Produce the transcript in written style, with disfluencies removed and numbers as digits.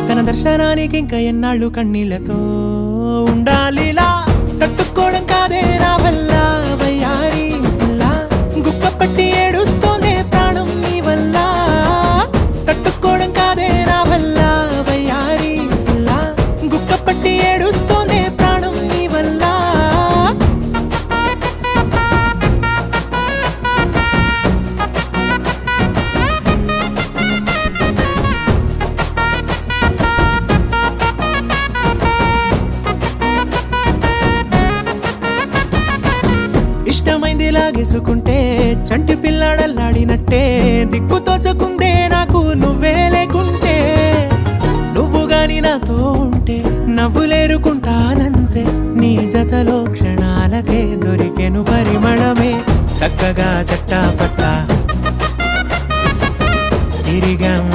తన దర్శనానికి ఇంకా ఎన్నాళ్ళు కన్నీళ్లతో ఉండాలిలా తట్టుకోవడం కాదే నా వల్ల వయ్యారి పిల్ల గుక్క పట్టి ఏడుస్తూనే ప్రాణం నీ వల్ల తట్టుకోవడం కాదే నా వల్ల వయ్యారి పిల్ల గుక్క పట్టి ఏడుస్తూనే ప్రాణం నీ వల్ల ఇష్టమైంది లాగేసుకుంటే చంటి పిల్లాడల్లాడినట్టే దిక్కు తోచకుందే నాకు నువ్వే లేకుంటే నువ్వు గాని నాతో ఉంటే నవ్వులేరుకుంటానంతే నీ జతలో క్షణాలకే దొరికెను పరిమళమే చక్కగా చట్టా